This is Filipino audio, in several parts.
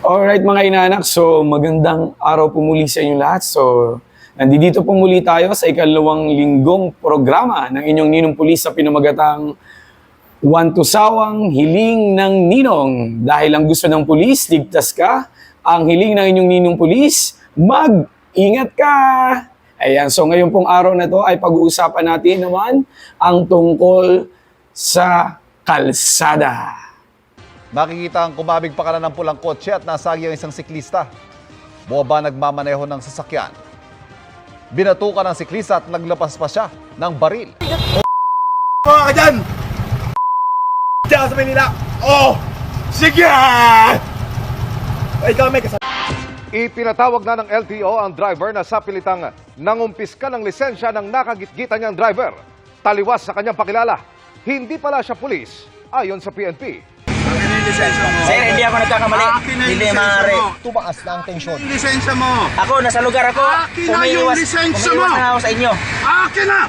Alright mga inanak, so magandang araw po muli sa inyo lahat. So, nandito po muli tayo sa ikalawang linggong programa ng inyong Ninong Pulis sa pinamagatang Wantusawang Hiling ng Ninong. Dahil ang gusto ng pulis, ligtas ka. Ang hiling ng inyong Ninong Pulis, mag-ingat ka! Ayan, so ngayon pong araw na to ay pag-uusapan natin naman ang tungkol sa kalsada. Nakikita ang kumabig pa kanan ng pulang kotse at nasagi ang isang siklista. Buwaba nagmamaneho ng sasakyan. Binatukan ng siklista at naglapas pa siya ng baril. Mga ka dyan! Diyan sa Manila! Oh! Sige! Ikaw may kasama. Ipinatawag na ng LTO ang driver na sa pilitang nangumpiska ng lisensya ng nakagitgitan niyang driver. Taliwas sa kanyang pakilala. Hindi pala siya pulis, ayon sa PNP. Sir, hindi ako nagkakamali. Hindi maaari. Tumaas na ang tensyon. Yung lisensya mo! Ako, nasa lugar ako. Akin na yung lisensya mo! Umiiwas na ako sa inyo. Akin na!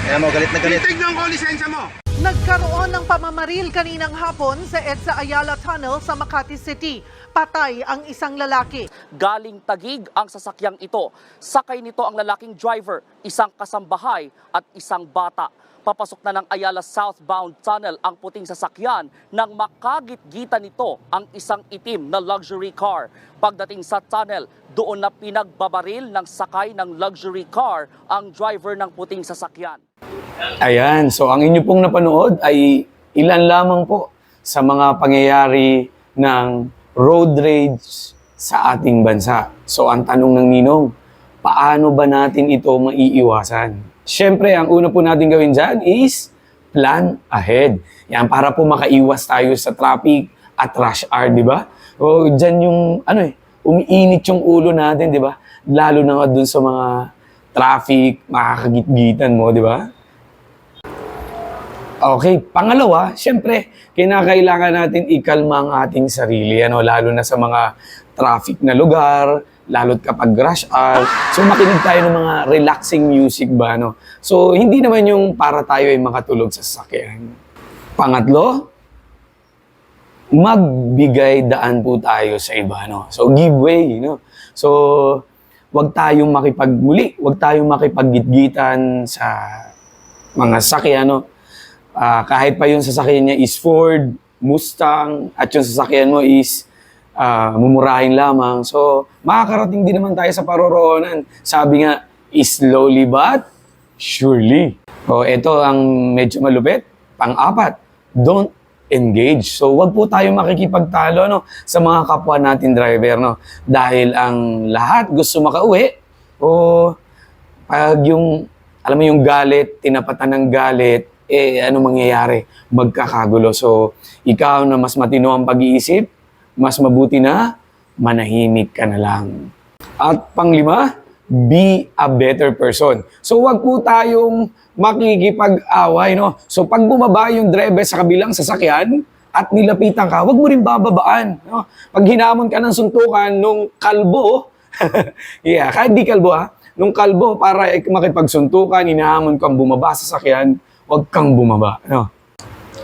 Kaya mo, galit na galit. Titignan ko ang lisensya mo! Nagkaroon ng pamamaril kaninang hapon sa EDSA Ayala Tunnel sa Makati City. Patay ang isang lalaki. Galing Taguig ang sasakyang ito. Sakay nito ang lalaking driver, isang kasambahay at isang bata. Papasok na ng Ayala southbound tunnel ang puting sasakyan nang makagitgitan nito ang isang itim na luxury car. Pagdating sa tunnel, doon na pinagbabaril ng sakay ng luxury car ang driver ng puting sasakyan. Ayan, so ang inyo pong napanood ay ilan lamang po sa mga pangyayari ng road rage sa ating bansa. So ang tanong ng Ninong, paano ba natin ito maiiwasan? Siyempre, ang una po natin gawin dyan is plan ahead. Yan, para po makaiwas tayo sa traffic at rush hour, di ba? O dyan yung, umiinit yung ulo natin, di ba? Lalo na nga dun sa mga traffic, makakagitgitan mo, di ba? Okay, pangalawa, siyempre, kinakailangan natin ikalma ang ating sarili, lalo na sa mga traffic na lugar, lalo't kapag rush hour. So, makinig tayo ng mga relaxing music ba, no? So, hindi naman yung para tayo ay makatulog sa sasakyan. Pangatlo, magbigay daan po tayo sa iba, no? So, give way, no? So, wag tayong makipagmuli, wag tayong makipaggitgitan sa mga sasakyan, no? Kahit pa yung sasakyan niya is Ford, Mustang, at yung sasakyan mo is mumurahin lamang. So, makakarating din naman tayo sa paroroonan. Sabi nga, slowly but surely. O, ito ang medyo malupit. Pang-apat, don't engage. So, wag po tayo makikipagtalo, no, sa mga kapwa natin driver, no? Dahil ang lahat gusto makauwi. O, pag yung, alam mo yung galit, tinapatan ng galit, ano mangyayari? Magkakagulo. So, ikaw na mas matino ang pag-iisip, mas mabuti na manahimik ka na lang. At panglima, be a better person. So wag po tayong makikipag-away, no? So pag bumaba yung driver sa kabilang sasakyan at nilapitan ka, wag mo rin bababaan, no? Pag hinamon ka ng suntukan nung kalbo, kahit di kalbo nung kalbo para makipagsuntukan, hinahamon kang bumaba sa sasakyan, wag kang bumaba, no?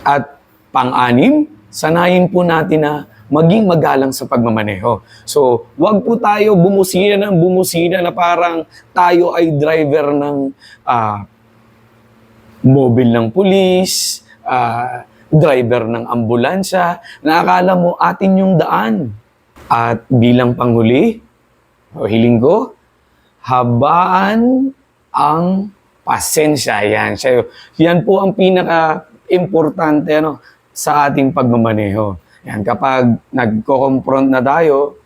At pang-anim, sanayin po natin na maging magalang sa pagmamaneho. So, wag po tayo bumusina na parang tayo ay driver ng mobile ng pulis, driver ng ambulansya, na akala mo atin yung daan. At bilang panghuli, hiling ko, habaan ang pasensya. Yan po ang pinaka-importante, sa ating pagmamaneho. Yan, kapag nagko-confront na tayo,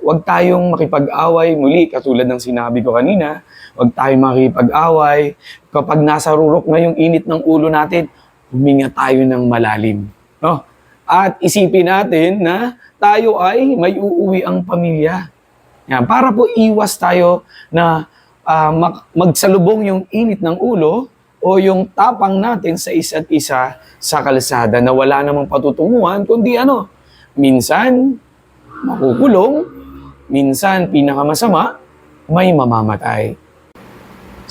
wag tayong makipag-away muli, katulad ng sinabi ko kanina, wag tayong makipag-away. Kapag nasa rurok na yung init ng ulo natin, huminga tayo ng malalim. No? At isipin natin na tayo ay may uuwi ang pamilya. Yan, para po iwas tayo na magsalubong yung init ng ulo o yung tapang natin sa isa't isa sa kalsada na wala namang patutunguhan, kundi minsan makukulong, minsan pinakamasama, may mamamatay.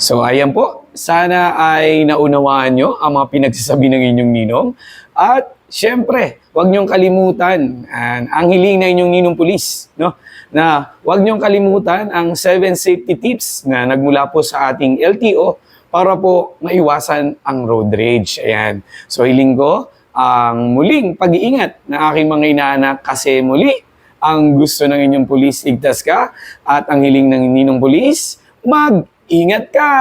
So ayan po, sana ay naunawaan nyo ang mga pinagsasabi ng inyong ninong At syempre, huwag niyong kalimutan ang hiling na inyong ninong pulis, no? Na huwag niyong kalimutan ang 7 safety tips na nagmula po sa ating LTO para po maiwasan ang road rage. Ayan. So hiling ko ang muling pag-iingat ng aking mga inaanak kasi muli ang gusto ng inyong pulis igtas ka at ang hiling ng ninong pulis mag-ingat ka!